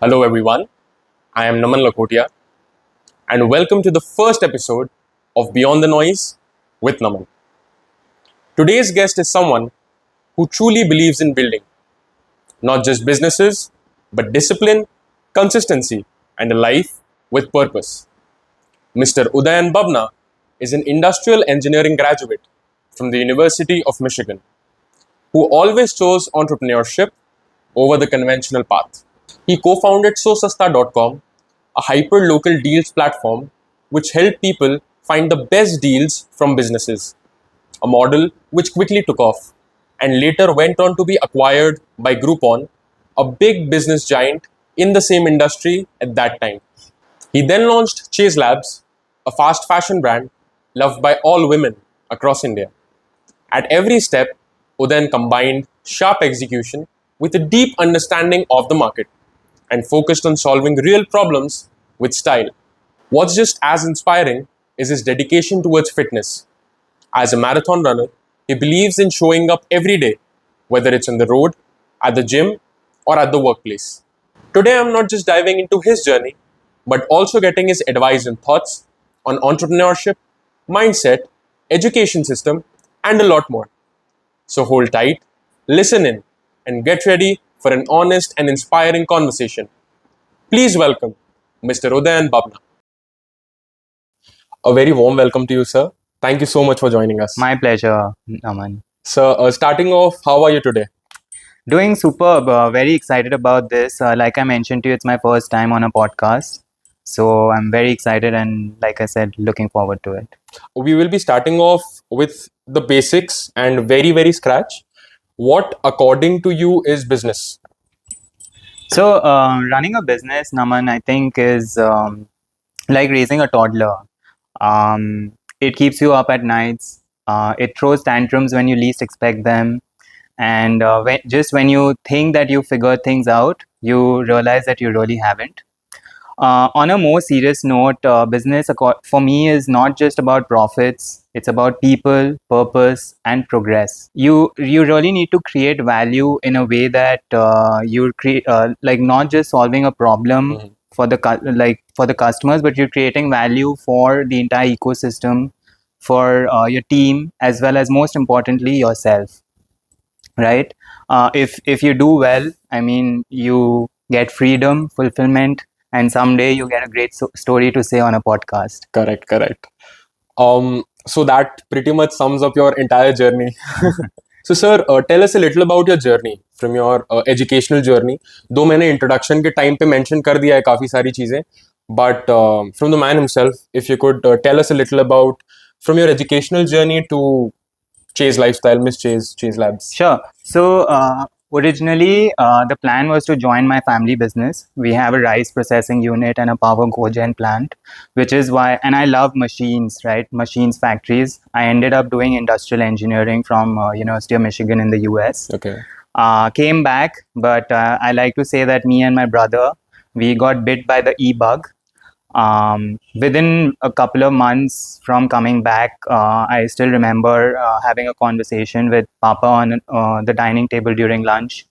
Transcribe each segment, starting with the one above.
Hello everyone, I am Naman Lakotia and welcome to the first episode of Beyond the Noise with Naman. Today's guest is someone who truly believes in building not just businesses but discipline, consistency and a life with purpose. Mr. Udayan Bubna is an industrial engineering graduate from the University of Michigan who always chose entrepreneurship over the conventional path. He co-founded Sosasta.com, a hyper-local deals platform which helped people find the best deals from businesses, a model which quickly took off and later went on to be acquired by Groupon, a big business giant in the same industry at that time. He then launched Chase Labs, a fast fashion brand loved by all women across India. At every step, Udayan combined sharp execution with a deep understanding of the market and focused on solving real problems with style. What's just as inspiring is his dedication towards fitness. As a marathon runner, he believes in showing up every day, whether it's on the road, at the gym, or at the workplace. Today, I'm not just diving into his journey, but also getting his advice and thoughts on entrepreneurship, mindset, education system, and a lot more. So hold tight, listen in, and get ready for an honest and inspiring conversation. Please welcome Mr. Udayan Bubna. A very warm welcome to you, sir. Thank you so much for joining us. My pleasure, Aman. So, starting off, how are you today? Doing superb. Very excited about this. Like I mentioned to you, it's my first time on a podcast. So I'm very excited and, like I said, looking forward to it. We will be starting off with the basics and very scratch. What, according to you, is business? So running a business, Naman, I think is like raising a toddler. It keeps you up at nights. It throws tantrums when you least expect them. And just when you think that you figured things out, you realize that you really haven't. On a more serious note, business for me is not just about profits. It's about people, purpose, and progress. You really need to create value in a way that you create, like not just solving a problem for the for the customers, but you're creating value for the entire ecosystem, for your team, as well as most importantly yourself. Right? If you do well, I mean, you get freedom, fulfillment, and someday you get a great story to say on a podcast. Correct. So that pretty much sums up your entire journey. So, sir, tell us a little about your journey, from your educational journey. Though मैंने introduction के time पे mention कर दिया है काफी सारी चीजें, but from the man himself, if you could tell us a little about from your educational journey to Chase Lifestyle, Miss Chase Labs. Sure. So originally, the plan was to join my family business. We have a rice processing unit and a power cogen plant, which is why, and I love machines, right? Machines factories. I ended up doing industrial engineering from University of Michigan in the US. Okay. Came back, but I like to say that me and my brother, we got bit by the e-bug. Within a couple of months from coming back, I still remember having a conversation with Papa on the dining table during lunch.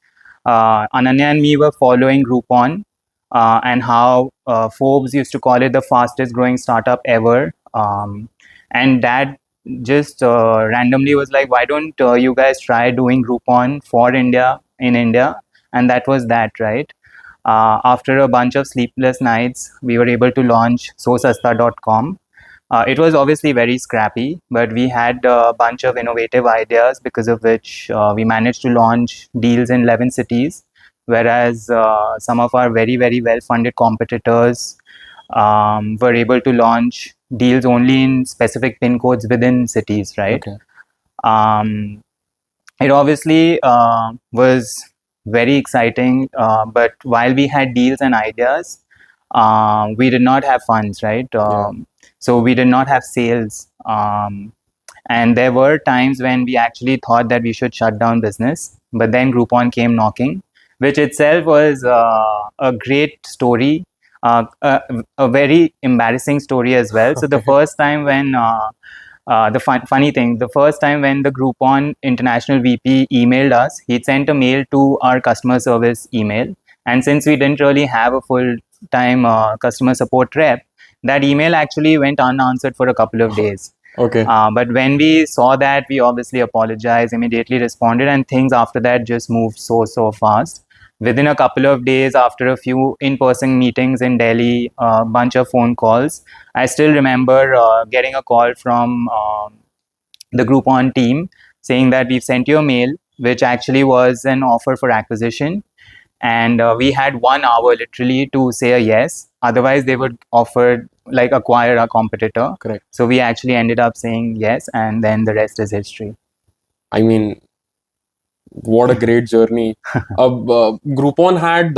Ananya and me were following Groupon and how Forbes used to call it the fastest growing startup ever. And Dad just randomly was like, why don't you guys try doing Groupon for India in India? And that was that, right? After a bunch of sleepless nights, we were able to launch Sosasta.com. It was obviously very scrappy, but we had a bunch of innovative ideas because of which we managed to launch deals in 11 cities, whereas some of our very well-funded competitors were able to launch deals only in specific pin codes within cities, right? Okay. It obviously was very exciting, but while we had deals and ideas, we did not have funds, right? So we did not have sales, and there were times when we actually thought that we should shut down business, but then Groupon came knocking, which itself was a great story, a very embarrassing story as well. So the first time when funny thing, the first time when the Groupon international VP emailed us, he sent a mail to our customer service email And since we didn't really have a full-time customer support rep, that email actually went unanswered for a couple of days. Okay. But when we saw that, we obviously apologized, immediately responded, and things after that just moved so fast. Within a couple of days, after a few in-person meetings in Delhi, a bunch of phone calls, I still remember getting a call from the Groupon team saying that we've sent you a mail, which actually was an offer for acquisition. And we had 1 hour literally to say a yes. Otherwise, they would offer like acquire our competitor. Correct. So we actually ended up saying yes, and then the rest is history. I mean, what a great journey. Groupon had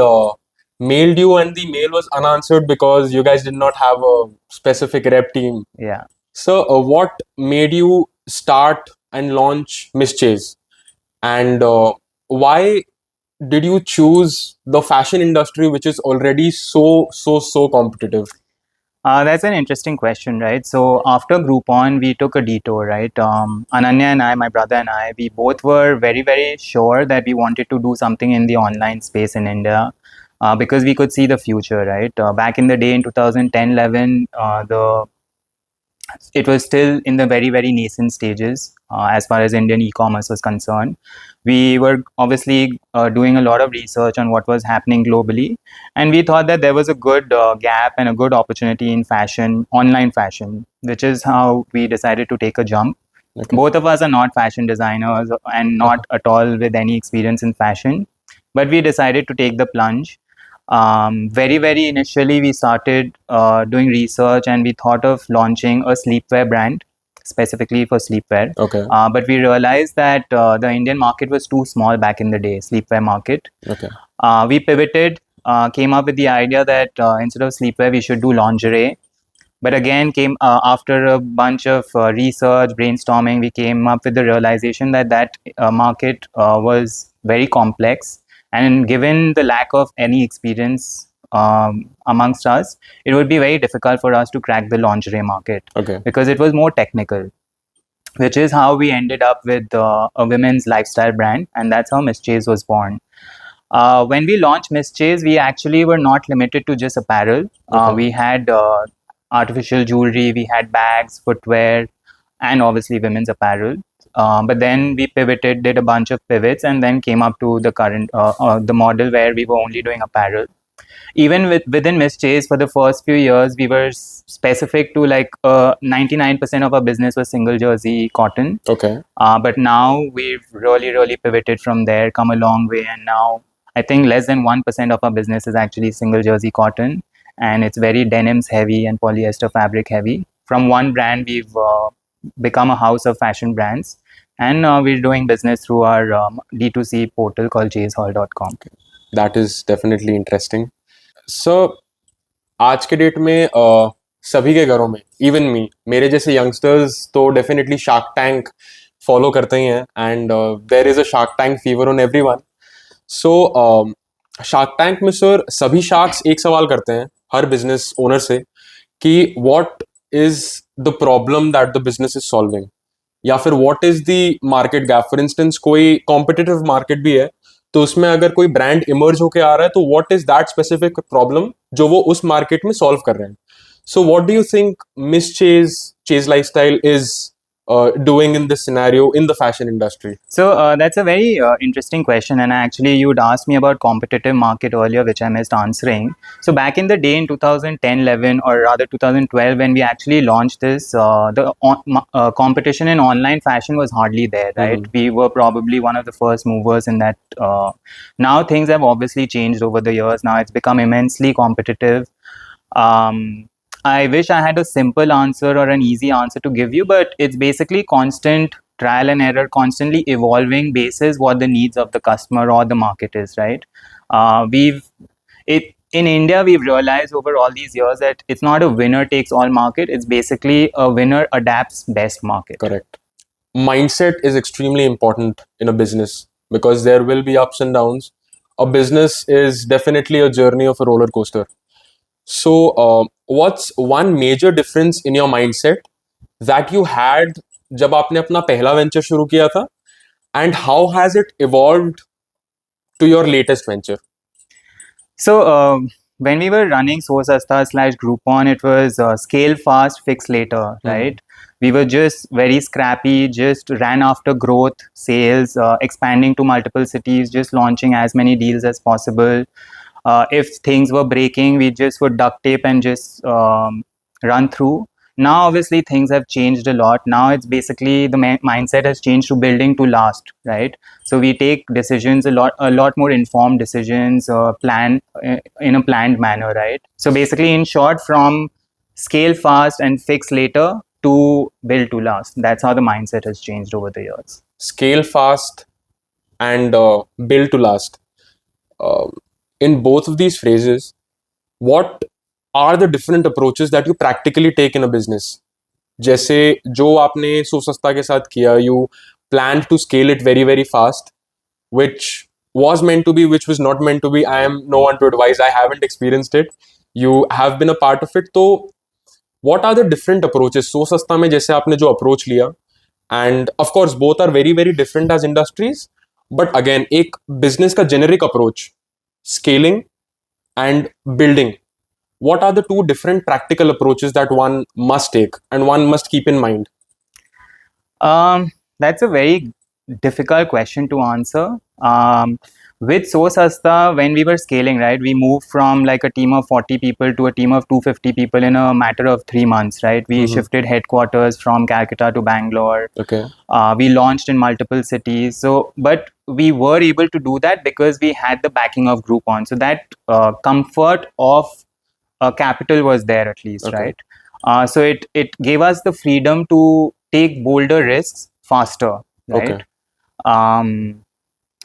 mailed you, and the mail was unanswered because you guys did not have a specific rep team. Yeah. So, what made you start and launch Miss Chase? And why did you choose the fashion industry, which is already so competitive? That's an interesting question, right? So after Groupon, we took a detour, right? Ananya and I, my brother and I, we both were very sure that we wanted to do something in the online space in India because we could see the future, right? Back in the day in 2010-11, it was still in the very nascent stages as far as Indian e-commerce was concerned. We were obviously doing a lot of research on what was happening globally, and we thought that there was a good gap and a good opportunity in fashion, online fashion, which is how we decided to take a jump. Okay. Both of us are not fashion designers and not at all with any experience in fashion, but we decided to take the plunge. Very initially, we started doing research and we thought of launching a sleepwear brand specifically for sleepwear. Okay. But we realized that the Indian market was too small back in the day, sleepwear market. Okay. We pivoted, came up with the idea that instead of sleepwear, we should do lingerie. But again, came after a bunch of research, brainstorming, we came up with the realization that market was very complex. And given the lack of any experience amongst us, it would be very difficult for us to crack the lingerie market. Okay. Because it was more technical, which is how we ended up with a women's lifestyle brand. And that's how Miss Chase was born. When we launched Miss Chase, we actually were not limited to just apparel. Okay. We had artificial jewelry, we had bags, footwear, and obviously women's apparel. But then we pivoted, did a bunch of pivots, and then came up to the current the model where we were only doing apparel. Even within Miss Chase, for the first few years, we were specific to like 99% of our business was single jersey cotton. Okay. But now we've really pivoted from there, come a long way, and now I think less than 1% of our business is actually single jersey cotton, and it's very denims heavy and polyester fabric heavy. From one brand, we've become a house of fashion brands, and we're doing business through our D2C portal called chasehall.com. That is definitely interesting. So, आज के date में सभी के घरों में even मी मेरे जैसे youngsters तो डेफिनेटली शार्क टैंक फॉलो करते ही हैं and there is a shark tank fever on everyone. So shark tank में सर सभी शार्क्स एक सवाल करते हैं हर बिजनेस ओनर से कि what is the problem that the business is solving या फिर what is the market gap. For instance कोई कॉम्पिटिटिव मार्केट भी है तो उसमें अगर कोई ब्रांड इमर्ज होके आ रहा है तो what is that specific problem जो वो उस मार्केट में सॉल्व कर रहे हैं. So what do you think miss chase lifestyle is doing in this scenario in the fashion industry? So that's a very interesting question, and actually you'd asked me about competitive market earlier, which I missed answering. So back in the day in 2010-11, or rather 2012, when we actually launched this, the competition in online fashion was hardly there, right? We were probably one of the first movers in that. Now things have obviously changed over the years. Now it's become immensely competitive. I wish I had a simple answer or an easy answer to give you, but it's basically constant trial and error, constantly evolving basis what the needs of the customer or the market is, right? In India, we've realized over all these years that it's not a winner takes all market. It's basically a winner adapts best market. Correct. Mindset is extremely important in a business because there will be ups and downs. A business is definitely a journey of a roller coaster. So, what's one major difference in your mindset that you had जब आपने अपना पहला venture शुरू किया था, and how has it evolved to your latest venture? So when we were running Sosasta slash Groupon, it was scale fast, fix later, right? We were just very scrappy, just ran after growth, sales, expanding to multiple cities, just launching as many deals as possible. If things were breaking, we just would duct tape and just run through. Now, obviously, things have changed a lot. Now, it's basically the mindset has changed to building to last, right? So we take decisions a lot more informed decisions, plan in a planned manner, right? So basically, in short, from scale fast and fix later to build to last. That's how the mindset has changed over the years. Scale fast and build to last. Um, in both of these phrases, what are the different approaches that you practically take in a business? जैसे जो आपने सोसस्ता के साथ किया, you planned to scale it very very fast, which was meant to be, which was not meant to be. I am no one to advise. I haven't experienced it. You have been a part of it. So, what are the different approaches? सोसस्ता में जैसे आपने जो approach लिया, and of course both are very very different as industries. But again, एक business का generic approach, scaling and building. What are the two different practical approaches that one must take and one must keep in mind? That's a very difficult question to answer. With Sosasta, when we were scaling, right, we moved from like a team of 40 people to a team of 250 people in a matter of 3 months, right? We shifted headquarters from Calcutta to Bangalore. Okay. We launched in multiple cities. So, but we were able to do that because we had the backing of Groupon. So that comfort of capital was there at least, Okay. right? So it gave us the freedom to take bolder risks faster, right? Okay.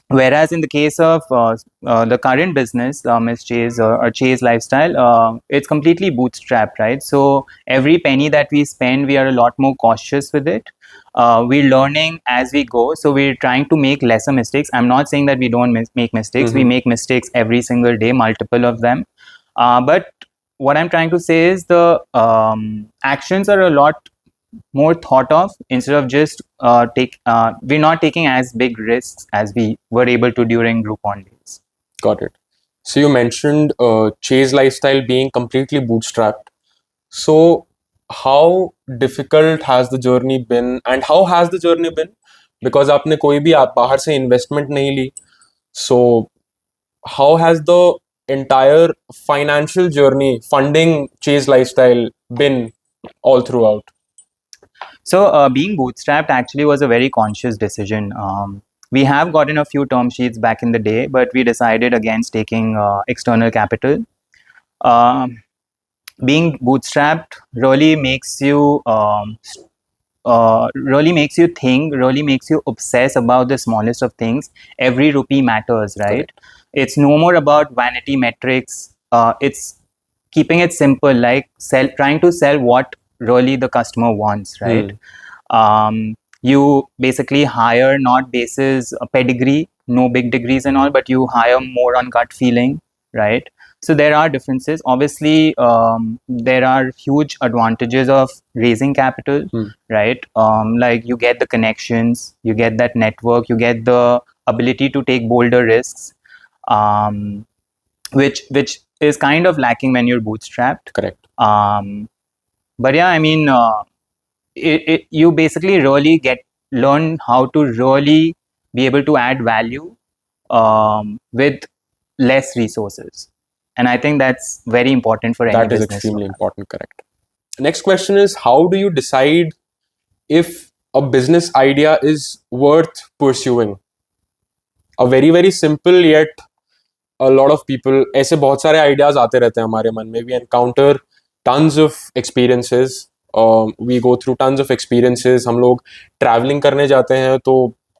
Whereas in the case of the current business, Miss Chase or Chase Lifestyle, it's completely bootstrapped, right? So every penny that we spend, we are a lot more cautious with it. We're learning as we go, so we're trying to make lesser mistakes. I'm not saying that we don't make mistakes. We make mistakes every single day, multiple of them. But what I'm trying to say is the actions are a lot more thought of instead of just we're not taking as big risks as we were able to during Groupon days. Got it. So you mentioned Chase Lifestyle being completely bootstrapped. So how difficult has the journey been, and how has the journey been? Because आपने कोई भी आप बाहर से investment नहीं ली. So how has the entire financial journey funding Chase Lifestyle been all throughout? So being bootstrapped actually was a very conscious decision. We have gotten a few term sheets back in the day, but we decided against taking external capital. Being bootstrapped really makes you really makes you think, really makes you obsess about the smallest of things. Every rupee matters, right? Correct. It's no more about vanity metrics. It's keeping it simple, like trying to sell what really the customer wants, right? You basically hire not basis a pedigree, no big degrees and all, but you hire more on gut feeling, right? So there are differences. Obviously, there are huge advantages of raising capital, right? Like you get the connections, you get that network, you get the ability to take bolder risks, which is kind of lacking when you're bootstrapped. Correct. But yeah, I mean, you basically really learn how to really be able to add value with less resources. And I think that's very important for any That is business. extremely important, correct. Next question is, how do you decide if a business idea is worth pursuing? A very very simple yet a lot of people, ऐसे बहुत सारे ideas आते रहते हैं हमारे मन में. We encounter tons of experiences. We go through tons of experiences. हम लोग traveling करने जाते हैं तो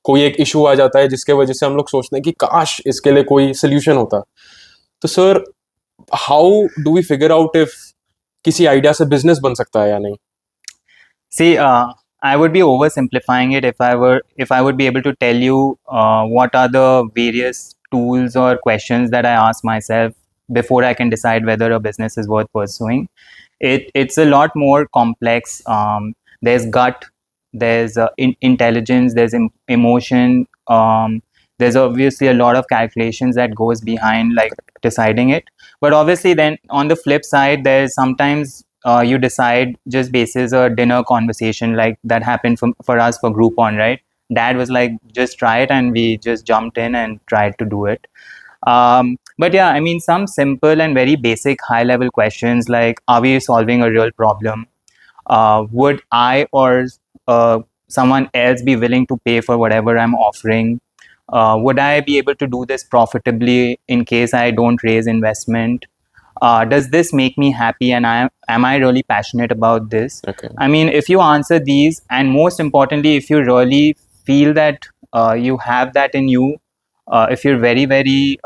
कोई एक issue आ जाता है जिसके वजह से हम लोग सोचते हैं कि काश इसके लिए कोई solution होता. तो sir, how do we figure out if किसी idea से business बन सकता है या नहीं? See, I would be oversimplifying it if I would be able to tell you what are the various tools or questions that I ask myself before I can decide whether a business is worth pursuing. It's a lot more complex. There's gut, there's intelligence, there's emotion. There's obviously a lot of calculations that goes behind, like deciding it. But obviously, then on the flip side, there's sometimes you decide just basis a dinner conversation like that happened for us for Groupon, right? Dad was like, just try it, and we just jumped in and tried to do it. But yeah, I mean, some simple and very basic high level questions like, are we solving a real problem? Would I or uh, someone else be willing to pay for whatever I'm offering? Would I be able to do this profitably in case I don't raise investment? Does this make me happy, and am I really passionate about this? Okay. I mean, if you answer these, and most importantly, if you really feel that you have that in you, if you're very very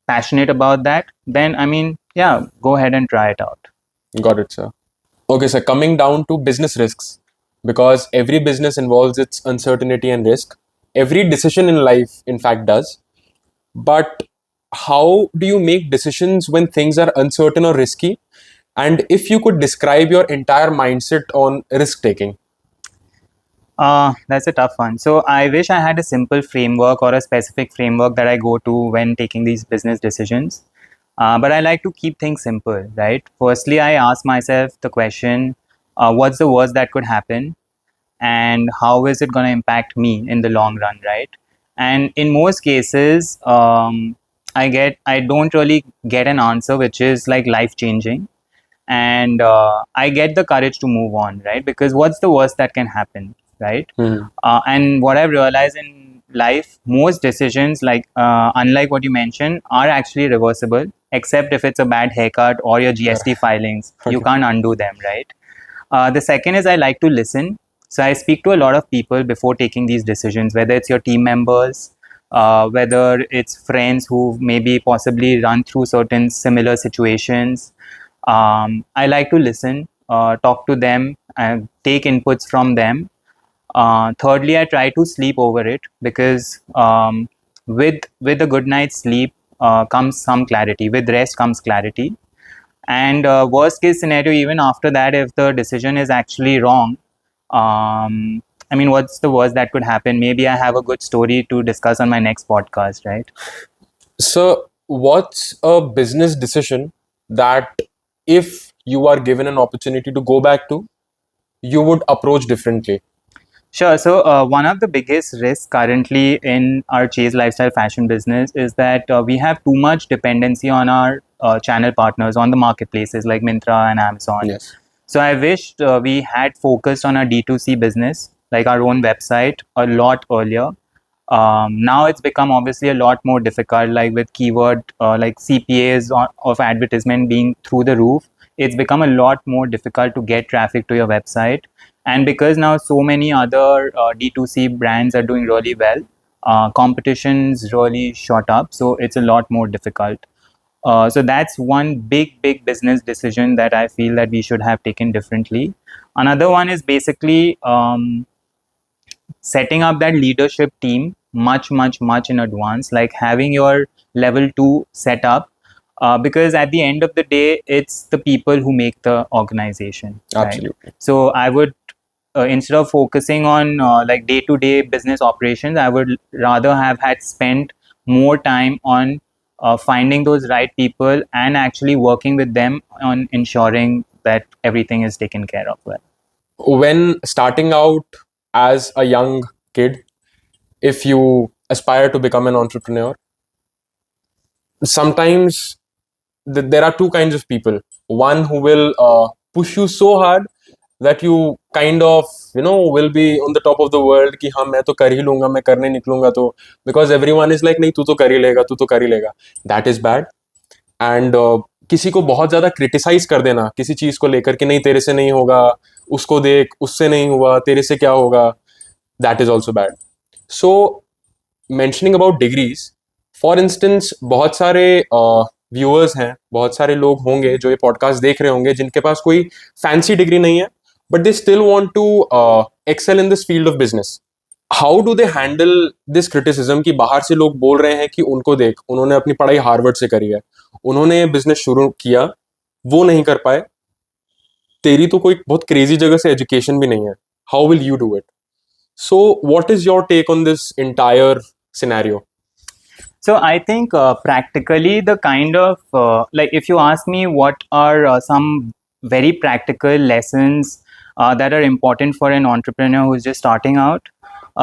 passionate about that, then I mean, yeah, go ahead and try it out. Got it, sir. Okay, sir. Coming down to business risks, because every business involves its uncertainty and risk. Every decision in life, in fact, does. But how do you make decisions when things are uncertain or risky? And if you could describe your entire mindset on risk taking. That's a tough one. So I wish I had a simple framework or a specific framework that I go to when taking these business decisions. But I like to keep things simple, right? Firstly, I ask myself the question, what's the worst that could happen? And how is it going to impact me in the long run, right? And in most cases, I don't really get an answer which is like life changing, and I get the courage to move on, right? Because what's the worst that can happen, right? And what I've realized in life, most decisions, like unlike what you mentioned, are actually reversible, except if it's a bad haircut or your GST filings. You can't undo them, right? The second is I like to listen. So I speak to a lot of people before taking these decisions, whether it's your team members, whether it's friends who maybe possibly run through certain similar situations. I like to listen, talk to them, and take inputs from them. Thirdly, I try to sleep over it because with a good night's sleep comes some clarity. With rest comes clarity. And worst case scenario, even after that, if the decision is actually wrong, I mean, what's the worst that could happen? Maybe I have a good story to discuss on my next podcast, right? So, what's a business decision that if you are given an opportunity to go back to, you would approach differently? Sure. So, one of the biggest risks currently in our Chase lifestyle fashion business is that we have too much dependency on our channel partners on the marketplaces like Myntra and Amazon. Yes. So, I wished we had focused on our D2C business, like our own website, a lot earlier. Now it's become obviously a lot more difficult, like with keyword like CPAs of advertisement being through the roof. It's become a lot more difficult to get traffic to your website. And because now so many other D2C brands are doing really well, competition's really shot up. So it's a lot more difficult. So that's one big business decision that I feel that we should have taken differently. Another one is basically setting up that leadership team much in advance, like having your level 2 set up, because at the end of the day it's the people who make the organization, right? Absolutely. So I would instead of focusing on like day to day business operations, I would rather have had spent more time on finding those right people and actually working with them on ensuring that everything is taken care of well. When starting out as a young kid, if you aspire to become an entrepreneur, sometimes there are two kinds of people. One who will push you so hard that you kind of will be on the top of the world कि हाँ मैं तो कर ही लूंगा, मैं करने निकलूंगा तो, because everyone is like नहीं तू तो कर ही लेगा, तू तो कर ही लेगा. That is bad. And किसी को बहुत ज्यादा क्रिटिसाइज कर देना किसी चीज को लेकर कि नहीं तेरे से नहीं होगा, उसको देख उससे नहीं हुआ, तेरे से क्या होगा, that is also bad. So mentioning about degrees, for instance बहुत सारे व्यूअर्स हैं, बहुत सारे लोग होंगे जो ये पॉडकास्ट देख रहे होंगे जिनके पास कोई फैंसी डिग्री नहीं है, but they still want to excel in this field of business. How do they handle this criticism कि बाहर से लोग बोल रहे हैं कि उनको देख, उन्होंने अपनी पढ़ाई हार्वर्ड से करी है, उन्होंने बिजनेस शुरू किया, वो नहीं कर पाए, तेरी तो कोई बहुत क्रेजी जगह से एजुकेशन भी नहीं है, how will you do it? So what is your take on this entire scenario? So I think practically the kind of like if you ask me what are some very practical lessons that are important for an entrepreneur who's just starting out,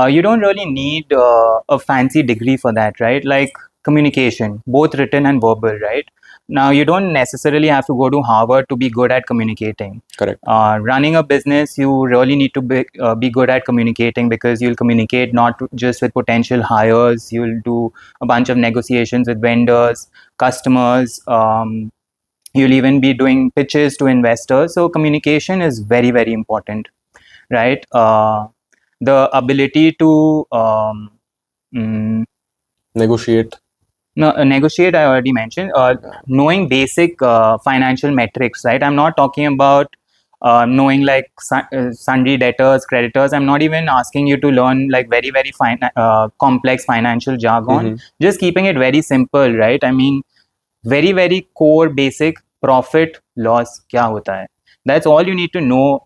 you don't really need a fancy degree for that, right? Like communication, both written and verbal, right? Now you don't necessarily have to go to Harvard to be good at communicating. Correct. Running a business, you really need to be good at communicating, because you'll communicate not just with potential hires, you'll do a bunch of negotiations with vendors, customers. You'll even be doing pitches to investors. So communication is very, very important, right? The ability to mm, Negotiate. no, negotiate, I already mentioned. Knowing basic financial metrics, right? I'm not talking about knowing like sundry debtors, creditors. I'm not even asking you to learn like very, very complex financial jargon. Mhm. Just keeping it very simple, right? I mean, very, very core basic profit loss क्या होता है. That's all you need to know.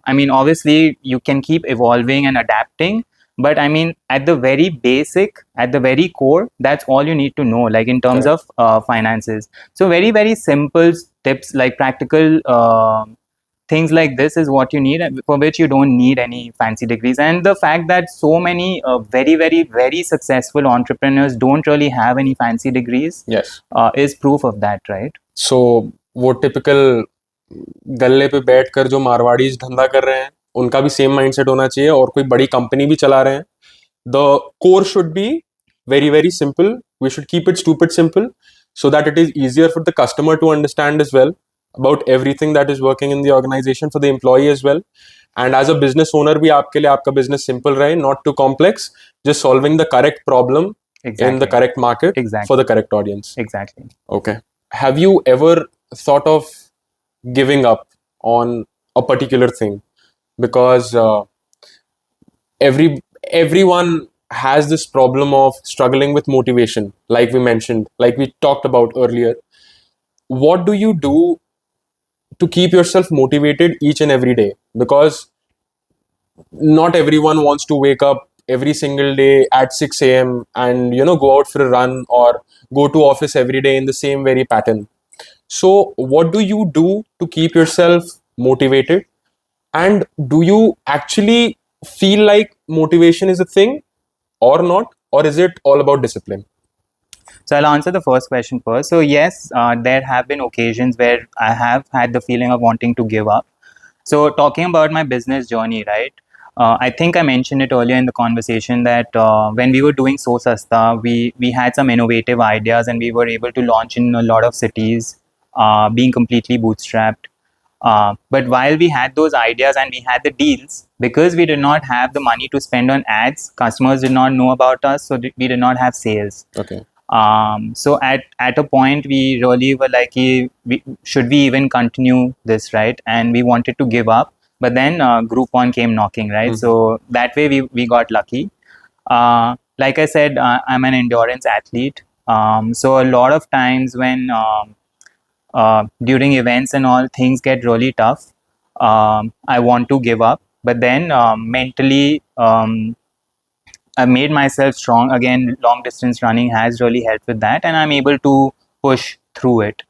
I mean, obviously you can keep evolving and adapting, but I mean, at the very basic, at the very core, that's all you need to know, like in terms Correct. of finances. So very, very simple tips, like practical things like this is what you need, for which you don't need any fancy degrees. And the fact that so many very, very, very successful entrepreneurs don't really have any fancy degrees Yes. is proof of that, right? So वो typical गल्ले पे बैठ कर जो मारवाड़ीज धंधा कर रहे हैं उनका भी सेम माइंडसेट होना चाहिए, और कोई बड़ी कंपनी भी चला रहे हैं, the core should be very very simple. We should keep it stupid simple so that it is easier for the customer to understand as well about everything that is working in the organization, for the employee as well. And as a business owner भी आपके लिए आपका business simple रहे, not too complex, just solving the correct problem in the correct market for the correct audience. Exactly. Okay. Have you ever thought of giving up on a particular thing? Because everyone has this problem of struggling with motivation, like we mentioned, like we talked about earlier. What do you do to keep yourself motivated each and every day? Because not everyone wants to wake up every single day at 6 a.m. and go out for a run or go to office every day in the same very pattern. So what do you do to keep yourself motivated? And do you actually feel like motivation is a thing or not? Or is it all about discipline? So I'll answer the first question first. So yes, there have been occasions where I have had the feeling of wanting to give up. So talking about my business journey, right? I think I mentioned it earlier in the conversation that when we were doing Sosasta, we had some innovative ideas and we were able to launch in a lot of cities, being completely bootstrapped. But while we had those ideas and we had the deals, because we did not have the money to spend on ads, customers did not know about us, so we did not have sales. Okay. So at a point we really were like, should we even continue this, right? And we wanted to give up, but then Group 1 came knocking, right? Mhm. So that way we got lucky. Like I said, I'm an endurance athlete. So a lot of times when during events and all, things get really tough. I want to give up, but then mentally I made myself strong. Again, long distance running has really helped with that, and I'm able to push through it.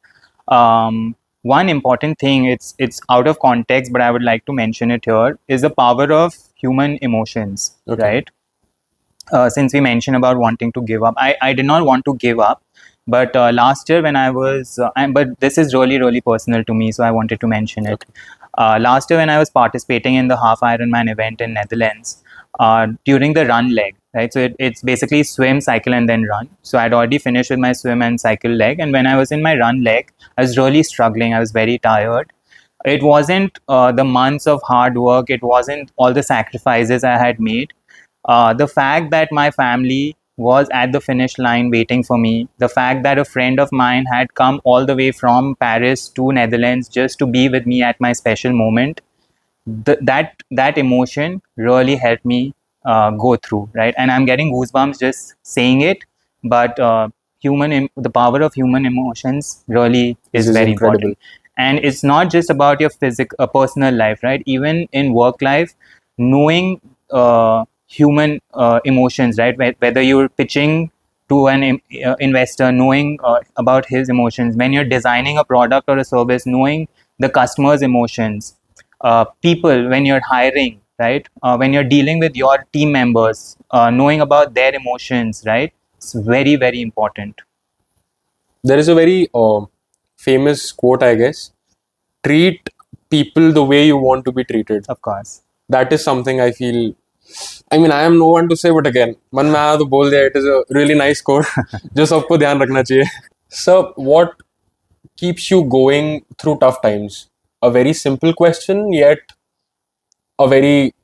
One important thing, it's out of context, but I would like to mention it here, is the power of human emotions, Okay. right? Since we mentioned about wanting to give up, I did not want to give up, but last year when I was, but this is really, really personal to me, so I wanted to mention it. Okay. Last year when I was participating in the half Ironman event in Netherlands, during the run leg, right? So it's basically swim, cycle, and then run. So I'd already finished with my swim and cycle leg, and when I was in my run leg, I was really struggling. I was very tired. It wasn't the months of hard work. It wasn't all the sacrifices I had made. The fact that my family was at the finish line waiting for me, the fact that a friend of mine had come all the way from Paris to Netherlands just to be with me at my special moment, that emotion really helped me go through, right? And I'm getting goosebumps just saying it, but the power of human emotions really is very incredible. important. And it's not just about your personal life, right? Even in work life, knowing human emotions, right? Whether you're pitching to an investor, knowing about his emotions. When you're designing a product or a service, knowing the customer's emotions. People, when you're hiring, right? When you're dealing with your team members, knowing about their emotions, right? It's very, very important. There is a very famous quote, I guess: treat people the way you want to be treated. Of course. That is something I feel. I mean, I am no one to say, but again, मन में आया तो बोल दिया. It is a really nice quote जो सबको ध्यान रखना चाहिए. So, what keeps you going through tough times? A very simple question, yet a very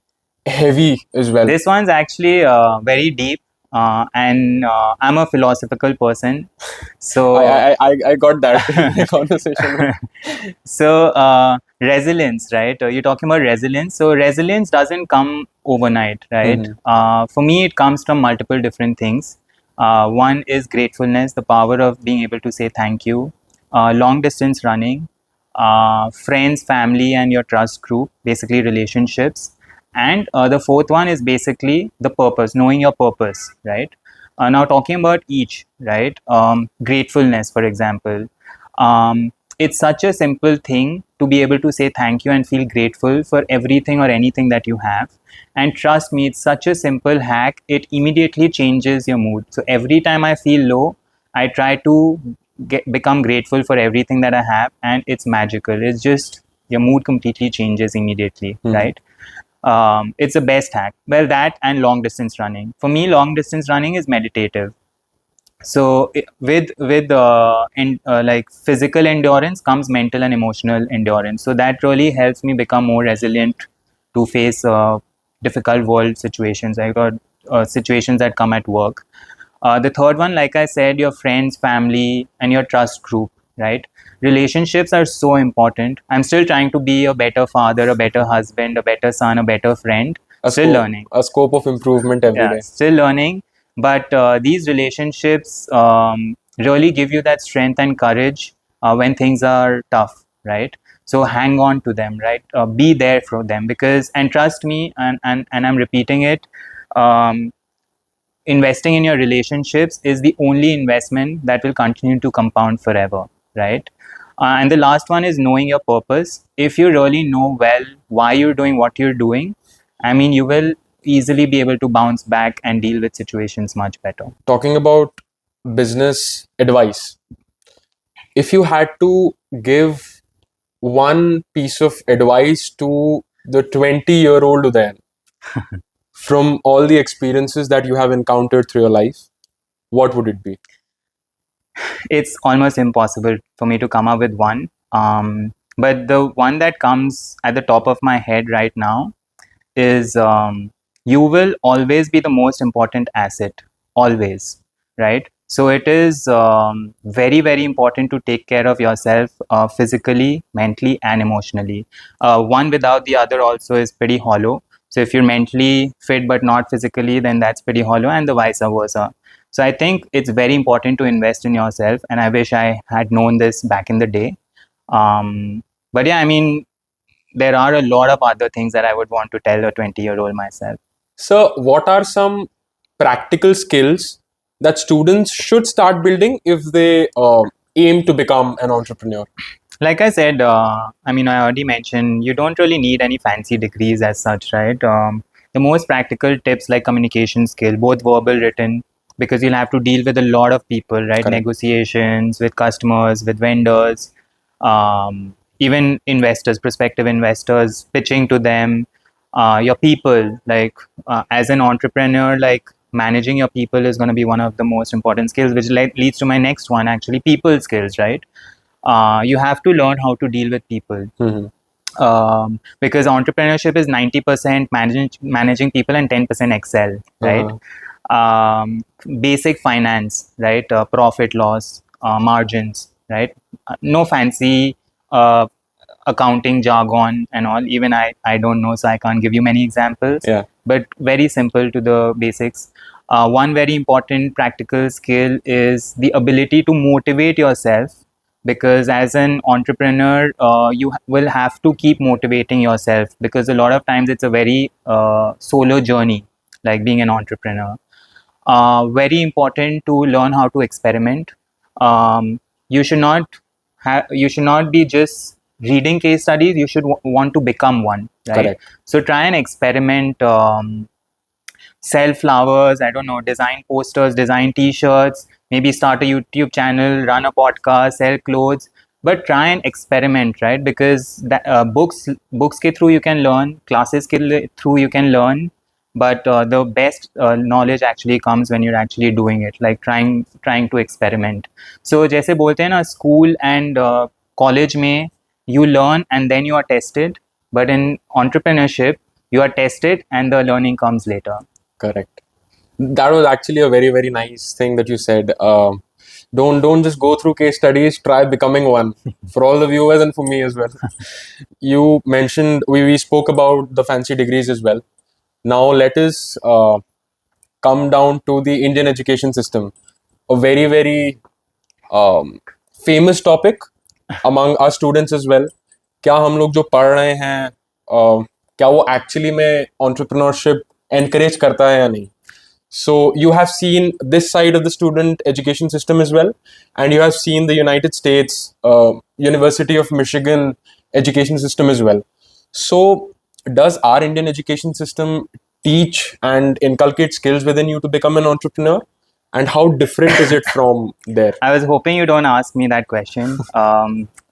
heavy as well. This one's actually very deep, and I'm a philosophical person, so I got that in the conversation. so resilience, right? You're talking about resilience. So resilience doesn't come overnight, right? For me, it comes from multiple different things. One is gratefulness, the power of being able to say thank you. Long distance running, friends, family, and your trust group, basically relationships. And the fourth one is basically the purpose, knowing your purpose, right? Now, talking about each, right? Gratefulness, for example. It's such a simple thing to be able to say thank you and feel grateful for everything or anything that you have. And trust me, it's such a simple hack. It immediately changes your mood. So every time I feel low, I try to become grateful for everything that I have, and it's magical. It's just your mood completely changes immediately, right? It's the best hack. Well, that and long distance running. For me, long distance running is meditative. So with like physical endurance comes mental and emotional endurance. So that really helps me become more resilient to face difficult world situations. I got situations that come at work. The third one, like I said, your friends, family, and your trust group, right? Relationships are so important. I'm still trying to be a better father, a better husband, a better son, a better friend. Still learning. A scope of improvement every day. Still learning. But these relationships really give you that strength and courage when things are tough, right? So hang on to them, right? Be there for them, because, and trust me, and I'm repeating it, investing in your relationships is the only investment that will continue to compound forever, right? And the last one is knowing your purpose. If you really know well why you're doing what you're doing, I mean, you will easily be able to bounce back and deal with situations much better. Talking about business advice, if you had to give one piece of advice to the 20-year-old Udayan from all the experiences that you have encountered through your life, what would it be? It's almost impossible for me to come up with one. But the one that comes at the top of my head right now is you will always be the most important asset, always, right? So it is very, very important to take care of yourself physically, mentally, and emotionally. One without the other also is pretty hollow. So if you're mentally fit but not physically, then that's pretty hollow, and the vice versa. So I think it's very important to invest in yourself, and I wish I had known this back in the day. But yeah, I mean, there are a lot of other things that I would want to tell a 20-year-old myself. So, what are some practical skills that students should start building if they aim to become an entrepreneur? Like I said, I mean, I already mentioned you don't really need any fancy degrees as such, right? The most practical tips like communication skill, both verbal, written, because you'll have to deal with a lot of people, right? Correct. Negotiations with customers, with vendors, even investors, prospective investors, pitching to them, your people. Like as an entrepreneur, like managing your people is going to be one of the most important skills, which leads to my next one, actually, people skills, right? You have to learn how to deal with people. Because entrepreneurship is 90% managing people and 10% Excel, right? Basic finance, right? Profit loss, margins, right? No fancy accounting jargon and all. Even I don't know, so I can't give you many examples. Yeah. But very simple to the basics. One very important practical skill is the ability to motivate yourself, because as an entrepreneur you will have to keep motivating yourself, because a lot of times it's a very solo journey, like being an entrepreneur. Very important to learn how to experiment. You should not you should not be just reading case studies. You should want to become one, right? Correct. So try and experiment. Sell flowers, I don't know, design posters, design t-shirts, maybe start a YouTube channel, run a podcast, sell clothes, but try and experiment, right? Because books ke through you can learn, classes through you can learn, but the best knowledge actually comes when you're actually doing it, like trying to experiment. So जैसे बोलते हैं ना, school and college में you learn and then you are tested, but in entrepreneurship you are tested and the learning comes later. Correct. That was actually a very, very nice thing that you said. Don't just go through case studies. Try becoming one for all the viewers and for me as well. You mentioned we spoke about the fancy degrees as well. Now let us come down to the Indian education system. A very, very famous topic among our students as well. क्या हम लोग जो पढ़ रहे हैं क्या वो actually में entrepreneurship encourage करता है या नहीं? So you have seen this side of the student education system as well, and you have seen the United States University of Michigan education system as well. So does our Indian education system teach and inculcate skills within you to become an entrepreneur? And how different is it from there? I was hoping you don't ask me that question.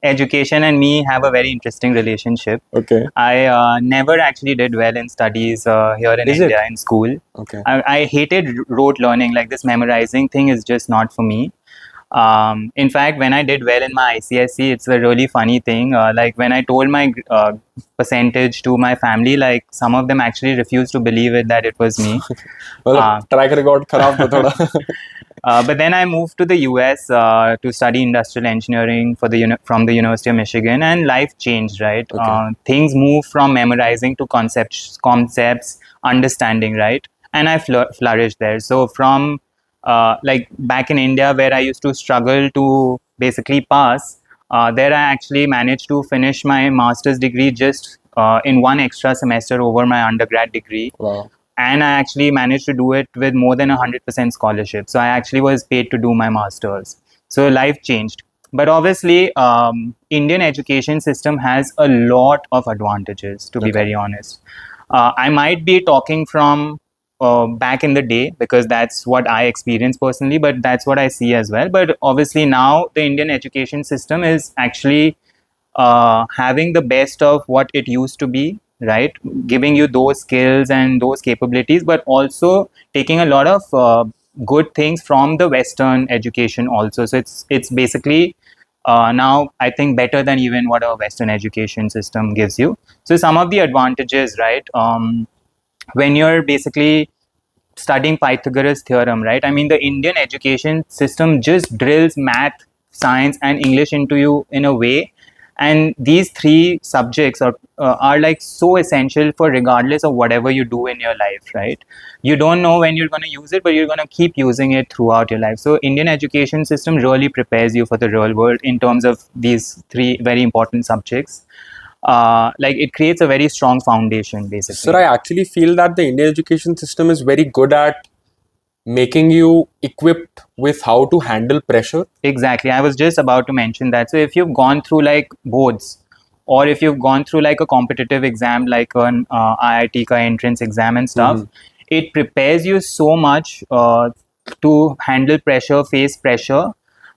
Education and me have a very interesting relationship. Okay. I never actually did well in studies here in Is India it? in school. Okay. I hated rote learning, like this memorizing thing is just not for me. In fact, when I did well in my ICSE, it's a really funny thing. Like when I told my percentage to my family, like some of them actually refused to believe it that it was me. मतलब track record खराब था थोड़ा. But then I moved to the US to study industrial engineering from the University of Michigan, and life changed, right? Okay. Things moved from memorizing to concepts, understanding, right? And I flourished there. So from like back in India, where I used to struggle to basically pass, there I actually managed to finish my master's degree just in one extra semester over my undergrad degree. Wow. And I actually managed to do it with more than 100% scholarship. So I actually was paid to do my masters. So life changed. But obviously, Indian education system has a lot of advantages, to be very honest. I might be talking from back in the day because that's what I experienced personally, but that's what I see as well. But obviously now the Indian education system is actually having the best of what it used to be, right? Giving you those skills and those capabilities, but also taking a lot of good things from the Western education also. So it's basically now I think better than even what a Western education system gives you. So some of the advantages, right? When you're basically studying Pythagoras theorem, right? I mean, the Indian education system just drills math, science, and English into you in a way. And these three subjects are like so essential for regardless of whatever you do in your life, right? You don't know when you're going to use it, but you're going to keep using it throughout your life. So Indian education system really prepares you for the real world in terms of these three very important subjects. Like it creates a very strong foundation, basically. Sir, I actually feel that the Indian education system is very good at making you equipped with how to handle pressure. Exactly. I was just about to mention that. So if you've gone through like boards, or if you've gone through like a competitive exam, like an IIT ka entrance exam and stuff, it prepares you so much to handle pressure, face pressure.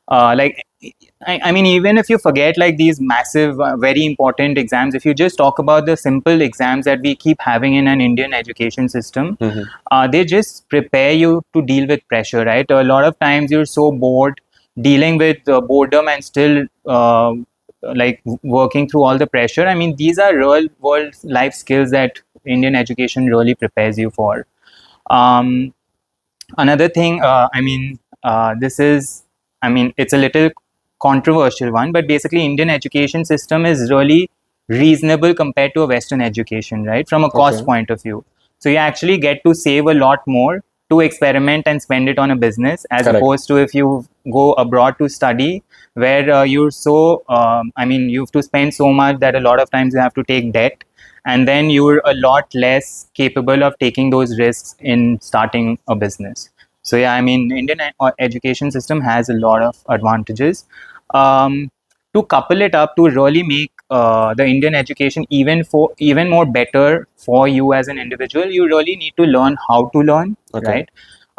Like, I mean, even if you forget like these massive, very important exams, if you just talk about the simple exams that we keep having in an Indian education system, they just prepare you to deal with pressure, right? A lot of times you're so bored dealing with boredom and still like working through all the pressure. I mean, these are real world life skills that Indian education really prepares you for. Another thing, this is, I mean, it's a little controversial one, but basically Indian education system is really reasonable compared to a Western education, right? From a cost point of view. So you actually get to save a lot more to experiment and spend it on a business, as opposed to if you go abroad to study, where you're so, you have to spend so much that a lot of times you have to take debt, and then you're a lot less capable of taking those risks in starting a business. So yeah, I mean, Indian education system has a lot of advantages. Um, to couple it up to really make the Indian education even more better for you as an individual, you really need to learn how to learn, Okay.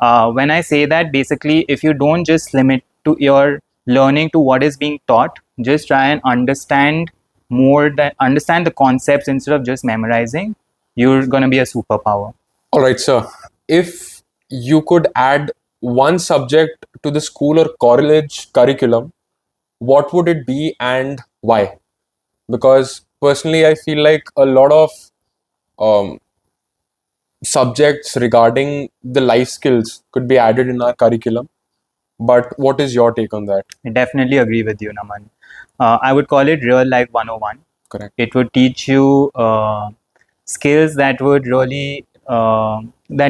right? When I say that, basically, if you don't just limit to your learning to what is being taught, just try and understand the concepts instead of just memorizing. You're gonna be a superpower. All right, sir. If you could add one subject to the school or college curriculum, what would it be and why? Because personally, I feel like a lot of um, subjects regarding the life skills could be added in our curriculum. But what is your take on that? I definitely agree with you, Naman. I would call it real life 101. Correct. It would teach you skills that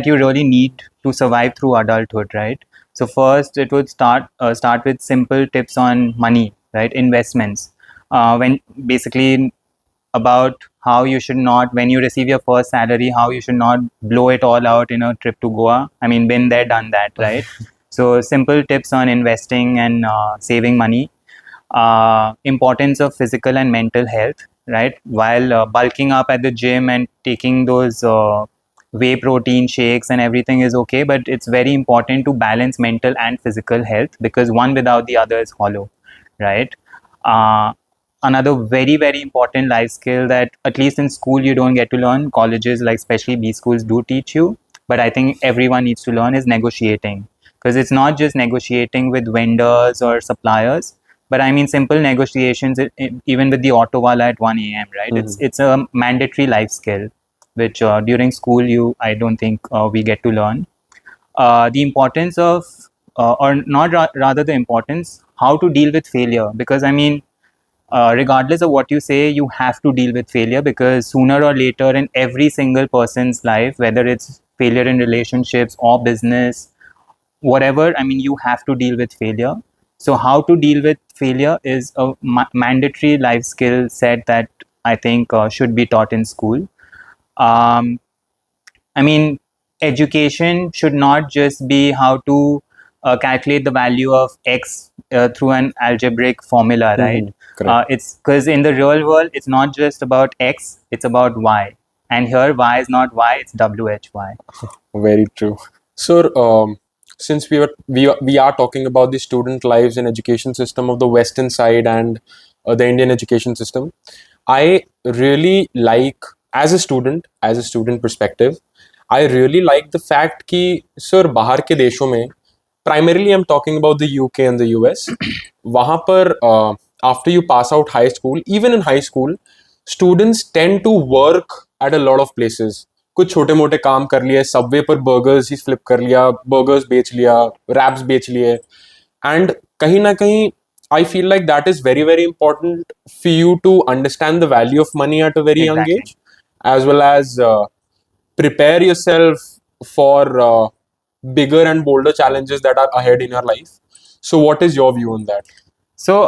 you really need to survive through adulthood, right? So first, it would start with simple tips on money, right? Investments. When basically about how you should not, when you receive your first salary, how you should not blow it all out in a trip to Goa. I mean, been there, done that, right? So simple tips on investing and saving money. Importance of physical and mental health, right? While bulking up at the gym and taking those whey protein shakes and everything is okay, but it's very important to balance mental and physical health, because one without the other is hollow, right? Uh, Another very very important life skill that at least in school you don't get to learn, colleges like especially B schools do teach you, but I think everyone needs to learn, is negotiating. Because it's not just negotiating with vendors or suppliers, but I mean simple negotiations, even with the auto wala at 1 a.m., right? It's a mandatory life skill, which during school I don't think we get to learn. The importance of, or not rather the importance, how to deal with failure. Because I mean, regardless of what you say, you have to deal with failure, because sooner or later in every single person's life, whether it's failure in relationships or business, whatever, I mean, you have to deal with failure. So how to deal with failure is a mandatory life skill set that I think should be taught in school. um, I mean, education should not just be how to calculate the value of x through an algebraic formula, right? Correct. It's because in the real world, it's not just about x, it's about y. And here, y is not y, it's why. Very true. So, since we are talking about the student lives and education system of the Western side and the Indian education system, I really like, as a student perspective, I really like the fact कि sir बाहर के देशों में, primarily I'm talking about the UK and the US, वहाँ पर after you pass out high school, even in high school, students tend to work at a lot of places. कुछ छोटे मोटे काम कर लिए, सबवे पर बर्गर्स ही फ्लिप कर लिया, बर्गर्स बेच लिया, रैप्स बेच लिए, एंड कहीं ना कहीं I feel like that is very very important for you to understand the value of money at a very young Exactly. age, as well as prepare yourself for bigger and bolder challenges that are ahead in your life. So what is your view on that? So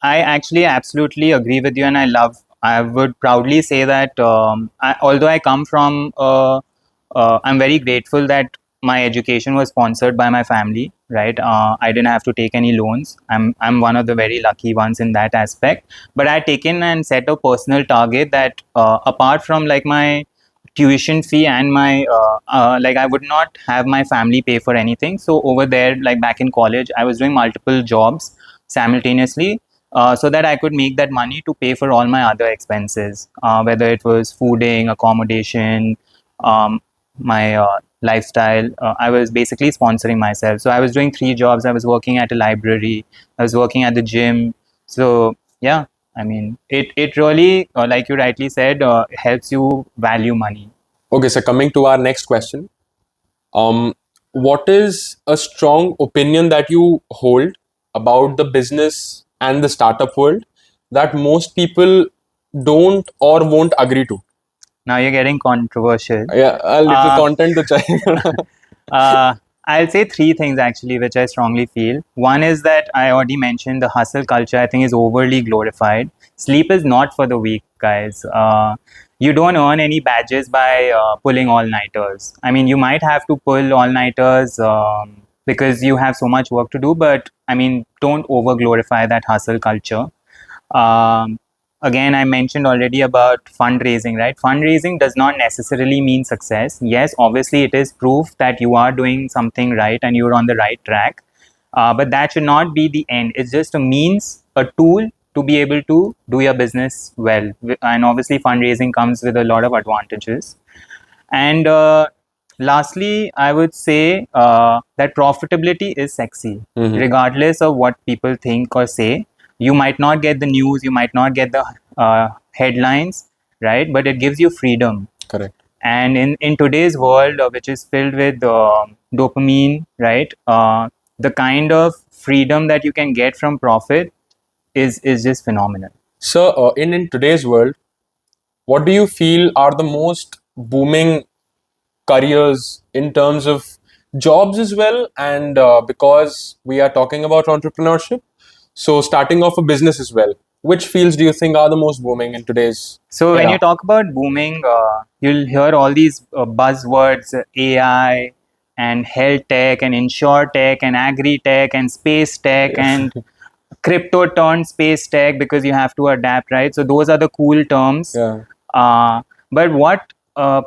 I actually absolutely agree with you, and I would proudly say that although I come from, I'm very grateful that my education was sponsored by my family. Right, I didn't have to take any loans. I'm one of the very lucky ones in that aspect. But I taken and set a personal target that apart from like my tuition fee and my like I would not have my family pay for anything. So over there, like back in college, I was doing multiple jobs simultaneously, so that I could make that money to pay for all my other expenses, whether it was fooding, accommodation, my lifestyle. I was basically sponsoring myself. So I was doing 3 jobs. I was working at a library, I was working at the gym. So yeah, I mean, it really, like you rightly said, helps you value money. Okay, so coming to our next question, what is a strong opinion that you hold about the business and the startup world that most people don't or won't agree to? Now you're getting controversial. Yeah, a little Uh, content to chahiye. uh, I'll say three things actually, which I strongly feel. One is that I already mentioned the hustle culture, I think, is overly glorified. Sleep is not for the weak, guys. You don't earn any badges by pulling all nighters. I mean, you might have to pull all nighters because you have so much work to do, but I mean, don't over glorify that hustle culture. Um, Again, I mentioned already about fundraising, right? Fundraising does not necessarily mean success. Yes, obviously, it is proof that you are doing something right and you're on the right track. But that should not be the end. It's just a means, a tool to be able to do your business well. And obviously, fundraising comes with a lot of advantages. And lastly, I would say that profitability is sexy, regardless of what people think or say. You might not get the news, you might not get the headlines, right? But it gives you freedom. Correct. And in today's world, which is filled with dopamine, right? The kind of freedom that you can get from profit is just phenomenal. So, in today's world, what do you feel are the most booming careers in terms of jobs as well? And because we are talking about entrepreneurship, so starting off a business as well, which fields do you think are the most booming in today's So when era? you talk about booming, you'll hear all these buzzwords, AI and health tech and insure tech and agri tech and space tech and crypto turned space tech, because you have to adapt, right? So those are the cool terms. Yeah. But what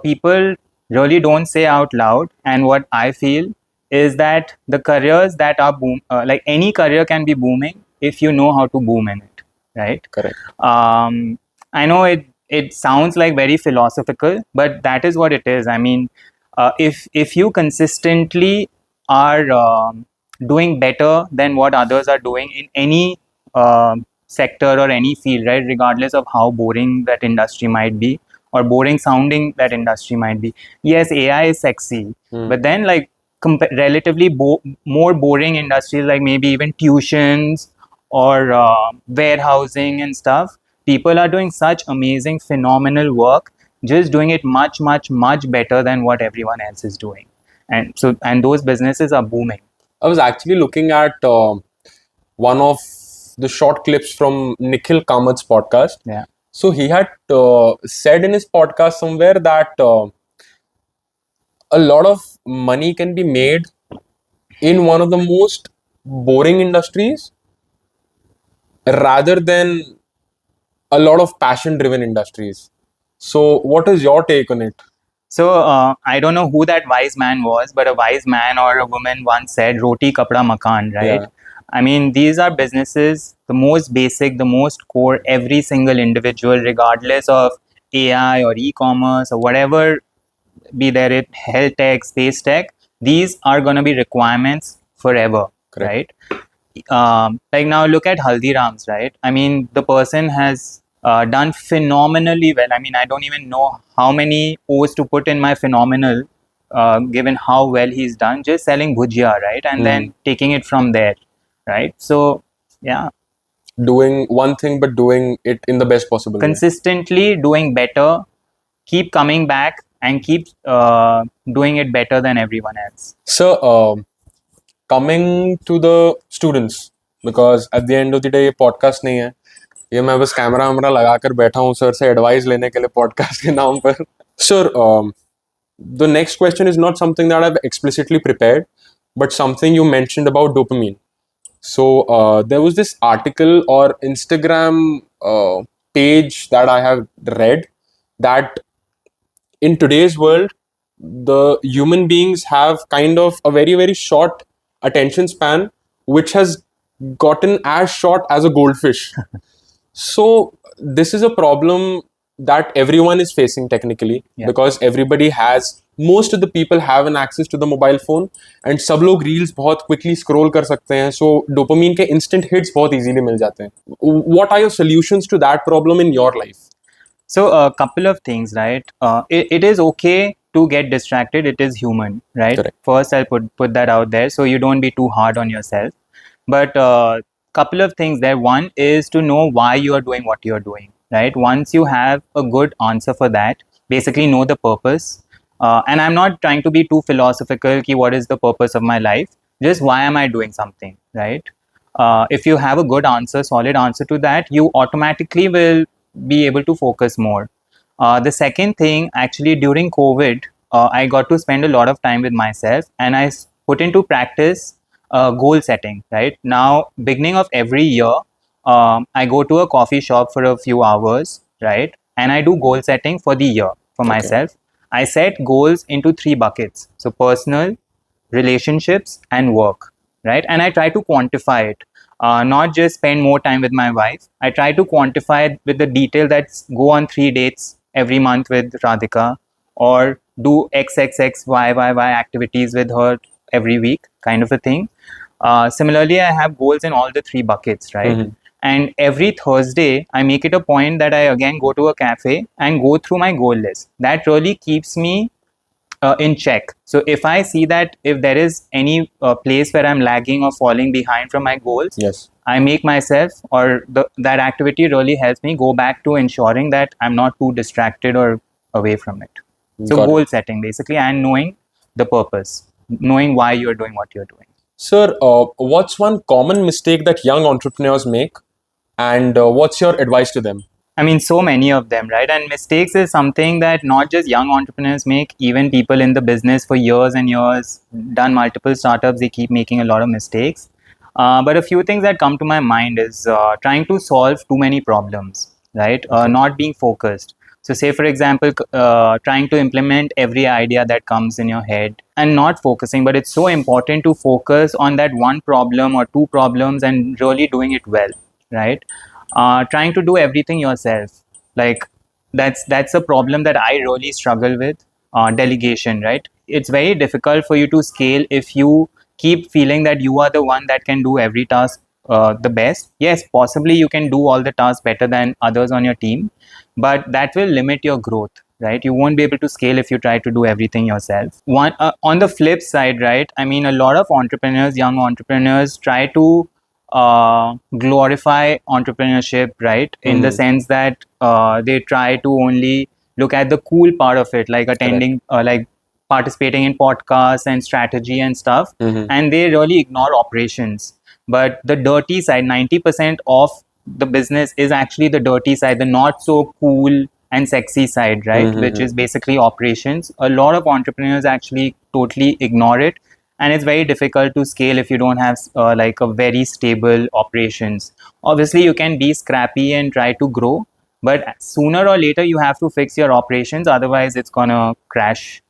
people really don't say out loud, and what I feel, is that the careers that are like any career can be booming if you know how to boom in it, right? Correct. I know it sounds like very philosophical, but that is what it is. I mean, if you consistently are doing better than what others are doing in any sector or any field, right, regardless of how boring that industry might be or boring sounding that industry might be. Yes, AI is sexy, but then like relatively more boring industries, like maybe even tuitions or warehousing and stuff, people are doing such amazing, phenomenal work, just doing it much, much, much better than what everyone else is doing. And those businesses are booming. I was actually looking at one of the short clips from Nikhil Kamat's podcast. Yeah. So he had said in his podcast somewhere that a lot of money can be made in one of the most boring industries rather than a lot of passion driven industries. So, what is your take on it? So I don't know who that wise man was, but a wise man or a woman once said, "Roti, kapda, makan." Right? Yeah. I mean, these are businesses, the most basic, the most core. Every single individual, regardless of AI or e-commerce or whatever, be there it health tech, space tech, these are going to be requirements forever. Correct. Right? Like now look at Haldiram's, right? I mean, the person has done phenomenally well. I mean, I don't even know how many O's to put in my phenomenal, given how well he's done, just selling bhujia, right? And then taking it from there, right? So, yeah. Doing one thing, but doing it in the best possible way. Consistently doing better, keep coming back, and keep doing it better than everyone else. So, coming to the students, because at the end of the day, ये podcast नहीं है. ये मैं बस camera वैमरा लगाकर बैठा हूँ sir से एडवाइस लेने के लिए पॉडकास्ट के नाम पर. Sir, the next question is not something that I've explicitly prepared, but something you mentioned about dopamine. So there was this article or Instagram page that I have read that in today's world, the human beings have kind of a very, very short attention span, which has gotten as short as a goldfish. So this is a problem that everyone is facing technically, because everybody has, most of the people have an access to the mobile phone, and सब लोग reels बहुत quickly scroll कर सकते हैं, so dopamine के instant hits बहुत easily मिल जाते हैं. What are your solutions to that problem in your life? So a couple of things, right? It is okay to get distracted. It is human, right? Correct. First, I'll put that out there, so you don't be too hard on yourself. But couple of things there. One is to know why you are doing what you are doing, right? Once you have a good answer for that, basically know the purpose. And I'm not trying to be too philosophical ki what is the purpose of my life, just why am I doing something, right? If you have a good answer, solid answer to that, you automatically will be able to focus more. The second thing, actually, during COVID, I got to spend a lot of time with myself, and put into practice goal setting. Right now, beginning of every year, I go to a coffee shop for a few hours, right, and I do goal setting for the year for Okay. myself. I set goals into three buckets: so personal, relationships, and work, right? And I try to quantify it, not just spend more time with my wife. I try to quantify it with the detail that go on 3 dates every month with Radhika, or do XXXYYY activities with her every week, kind of a thing. Similarly, I have goals in all the three buckets, right? Mm-hmm. And every Thursday, I make it a point that I again go to a cafe and go through my goal list. That really keeps me in check. So if I see that if there is any place where I'm lagging or falling behind from my goals, Yes. I make myself, or that activity really helps me go back to ensuring that I'm not too distracted or away from it. So Got goal it. setting basically, and knowing the purpose, knowing why you're doing what you're doing. Sir, what's one common mistake that young entrepreneurs make, and what's your advice to them? I mean, so many of them, right? And mistakes is something that not just young entrepreneurs make, even people in the business for years and years, done multiple startups, they keep making a lot of mistakes. But a few things that come to my mind is trying to solve too many problems, right? Okay. Not being focused. So, say for example, trying to implement every idea that comes in your head and not focusing. But it's so important to focus on that one problem or two problems and really doing it well, right? Trying to do everything yourself, like that's a problem that I really struggle with. Delegation, right? It's very difficult for you to scale if you keep feeling that you are the one that can do every task the best. Yes, possibly you can do all the tasks better than others on your team, but that will limit your growth, right? You won't be able to scale if you try to do everything yourself. One On the flip side, right, I mean, a lot of entrepreneurs, young entrepreneurs, try to glorify entrepreneurship, right? In the Mm-hmm. sense that they try to only look at the cool part of it, like Correct. attending, like participating in podcasts and strategy and stuff, Mm-hmm. and they really ignore operations. But the dirty side, 90% of the business is actually the dirty side, the not so cool and sexy side, right? Which is Mm-hmm. basically operations. A lot of entrepreneurs actually totally ignore it, and it's very difficult to scale if you don't have like a very stable operations. Obviously you can be scrappy and try to grow, but sooner or later you have to fix your operations, otherwise it's gonna crash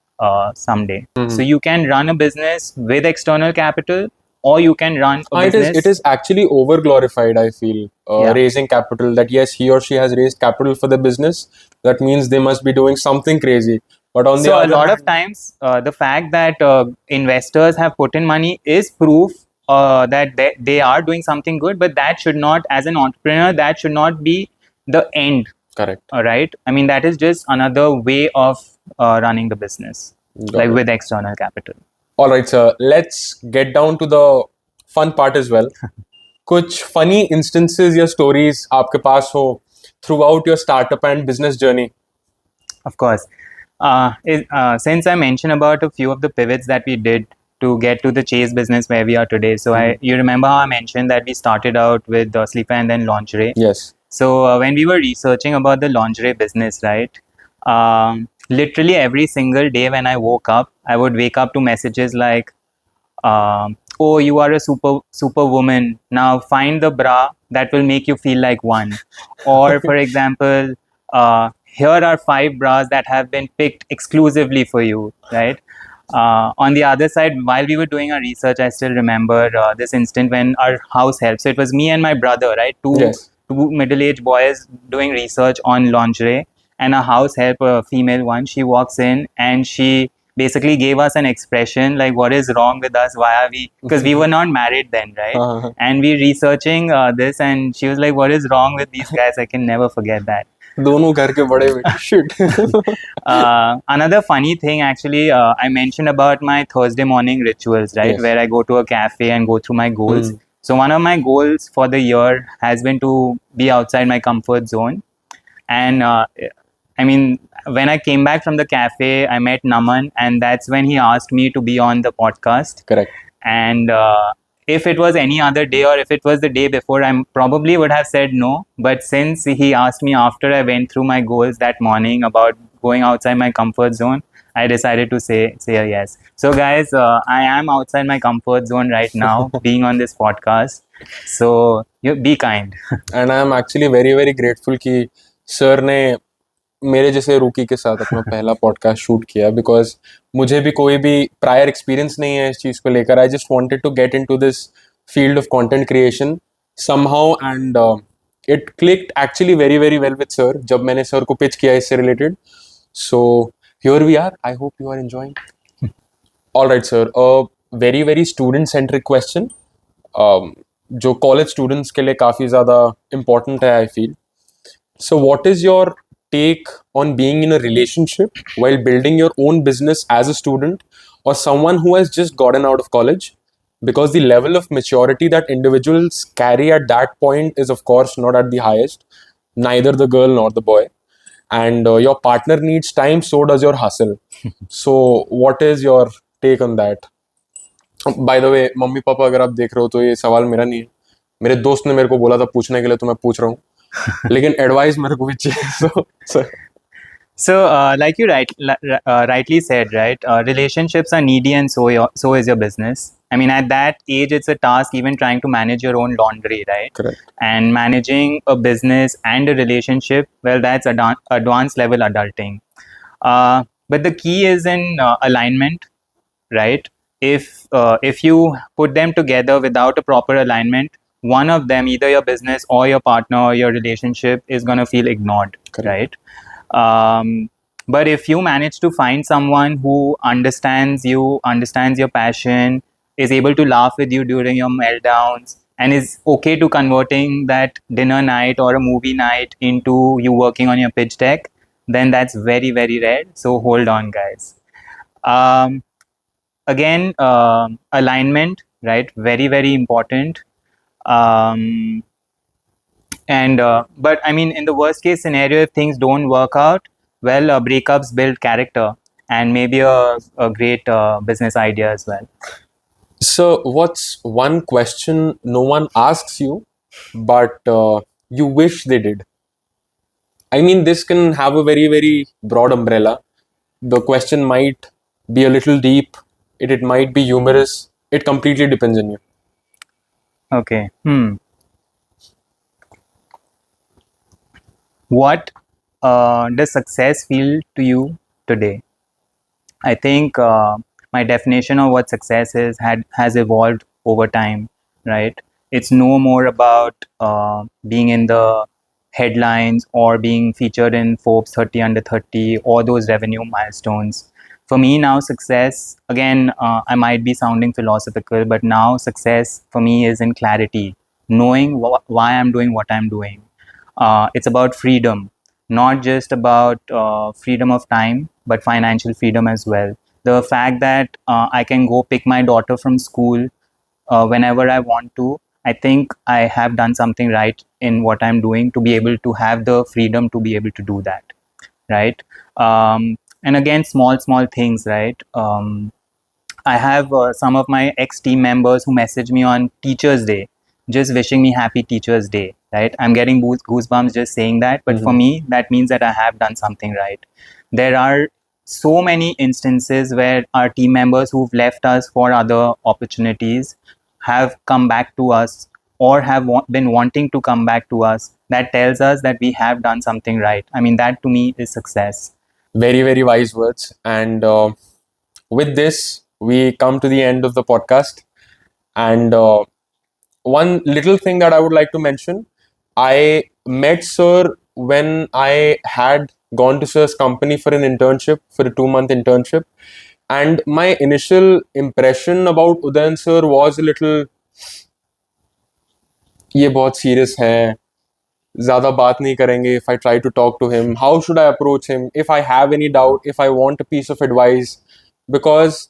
someday. So Mm-hmm. you can run a business with external capital, or you can run a It business. is actually over glorified, I feel, Yeah. raising capital. That yes, he or she has raised capital for the business. That means they must be doing something crazy. But on the So a other lot of hand, times, the fact that investors have put in money is proof that they are doing something good. But that should not, as an entrepreneur, that should not be the end. correct. Right? I mean, that is just another way of running the business, Got like it. with external capital. All right, sir. Let's get down to the fun part as well. कुछ funny instances या stories आपके पास हो throughout your startup and business journey? Of course. Since I mentioned about a few of the pivots that we did to get to the chase business where we are today. So you remember how I mentioned that we started out with sleeper and then lingerie. Yes. So when we were researching about the lingerie business, right? Literally every single day when I woke up, I would wake up to messages like, "Oh, you are a superwoman. Now find the bra that will make you feel like one." Or, for example, here are 5 bras that have been picked exclusively for you, right? On the other side, while we were doing our research, I still remember this instant when our house help. So it was me and my brother, right? Yes. Two middle-aged boys doing research on lingerie, and a house help, a female one. She walks in and she basically gave us an expression like, "What is wrong with us? Why are we?" Because we were not married then, right? And we researching this, and she was like, "What is wrong with these guys?" I can never forget that. दोनों घर के बड़े बेटे. Shit. Another funny thing, actually, I mentioned about my Thursday morning rituals, right? Yes. Where I go to a cafe and go through my goals. Mm. So one of my goals for the year has been to be outside my comfort zone. And I mean, when I came back from the cafe, I met Naman, and that's when he asked me to be on the podcast. Correct. And if it was any other day or if it was the day before, I probably would have said no. But since he asked me after I went through my goals that morning about going outside my comfort zone, I decided to say a yes. So, guys, I am outside my comfort zone right now, being on this podcast. So, you be kind. And I am actually very very grateful कि sir ने मेरे जैसे रूकी के साथ अपना पहला podcast shoot किया, बिकॉज मुझे भी कोई भी प्रायर एक्सपीरियंस नहीं है इस चीज़ को लेकर. I just wanted to get into this field of content creation somehow, and it clicked actually very very well with sir जब मैंने सर को पिच किया इससे related. So here we are. I hope you are enjoying. All right sir, very very student centric question जो college students के लिए काफ़ी ज़्यादा इम्पोर्टेंट है, I feel. So what is your take on being in a relationship while building your own business as a student or someone who has just gotten out of college? Because the level of maturity that individuals carry at that point is, of course, not at the highest, neither the girl nor the boy. And your partner needs time, so does your hustle. So what is your take on that? By the way, mummy papa अगर आप देख रहे हो तो ये सवाल मेरा नहीं है, मेरे दोस्त ने मेरे को बोला था पूछने के लिए, तो मैं पूछ रहा हूँ. लेकिन एडवाइस मेरे को भी चाहिए. So, like you rightly said, right? Relationships are needy, and so is your business. I mean, at that age, it's a task even trying to manage your own laundry, right? Correct. And managing a business and a relationship, well, that's advanced level adulting. But the key is in alignment, right? If you put them together without a proper alignment, one of them, either your business or your partner or your relationship, is going to feel ignored. Correct. Right? But if you manage to find someone who understands you, understands your passion, is able to laugh with you during your meltdowns, and is okay to converting that dinner night or a movie night into you working on your pitch deck, then that's very very rare. So hold on, guys. Again, alignment, right? Very very important. But I mean, in the worst case scenario, if things don't work out, well, breakups build character and maybe a great business idea as well. So what's one question no one asks you but you wish they did? I mean, this can have a very very broad umbrella. The question might be a little deep, it might be humorous, it completely depends on you. Okay. What does success feel to you today? I think my definition of what success is has evolved over time, right? It's no more about being in the headlines or being featured in Forbes 30 under 30 or those revenue milestones. For me now, success, again, I might be sounding philosophical, but now success for me is in clarity, knowing why I'm doing what I'm doing. It's about freedom, not just about freedom of time, but financial freedom as well. The fact that I can go pick my daughter from school whenever I want to, I think I have done something right in what I'm doing to be able to have the freedom to be able to do that, right? And again, small things, right? I have some of my ex-team members who message me on Teachers' Day, just wishing me happy Teachers' Day, right? I'm getting goosebumps just saying that, but for me, that means that I have done something right. There are so many instances where our team members who've left us for other opportunities have come back to us or have been wanting to come back to us. That tells us that we have done something right. I mean, that to me is success. Very very wise words. And with this we come to the end of the podcast. And one little thing that I would like to mention, I met sir when I had gone to sir's company for an internship, for a 2-month internship. And my initial impression about Udayan sir was a little, ये बहुत serious है, ज़्यादा बात नहीं करेंगे. If I try to talk to him, how should I approach him? If I have any doubt, if I want a piece of advice, because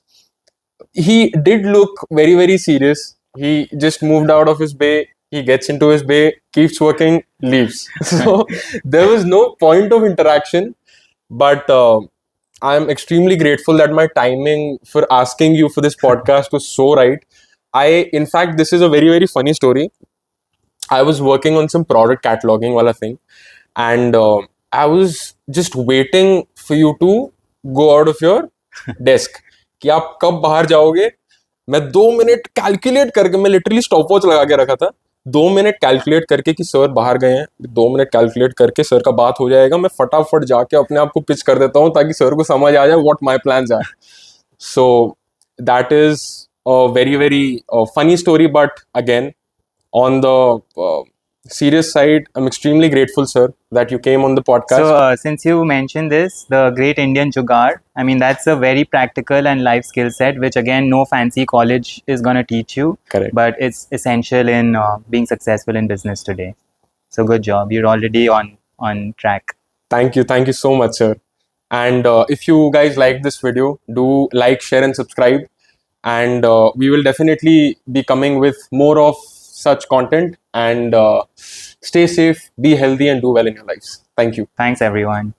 he did look very very serious. He just moved out of his bay, he gets into his bay, keeps working, leaves. So there was no point of interaction. but I'm extremely grateful that my timing for asking you for this podcast was so right. In fact, this is a very, very funny story. I was working on some product cataloging wala thing, and I was just waiting for you to go out of your desk. कि आप कब बाहर जाओगे. मैं 2 minute calculate करके, मैं literally stop watch लगा के रखा था. 2 मिनट कैलकुलेट करके कि सर बाहर गए हैं, 2 मिनट कैलकुलेट करके सर का बात हो जाएगा, मैं फटाफट जाके अपने आप को पिच कर देता हूँ ताकि सर को समझ आ जाए what my plans are. So that is a very very funny story, but again, on the serious side, I'm extremely grateful, sir, that you came on the podcast. So, since you mentioned this, the Great Indian Jugaad, I mean, that's a very practical and life skill set, which again, no fancy college is going to teach you. Correct. But it's essential in being successful in business today. So, good job. You're already on track. Thank you so much, sir. And if you guys like this video, do like, share, and subscribe. And we will definitely be coming with more of such content. And stay safe, be healthy, and do well in your lives. Thank you. Thanks, everyone.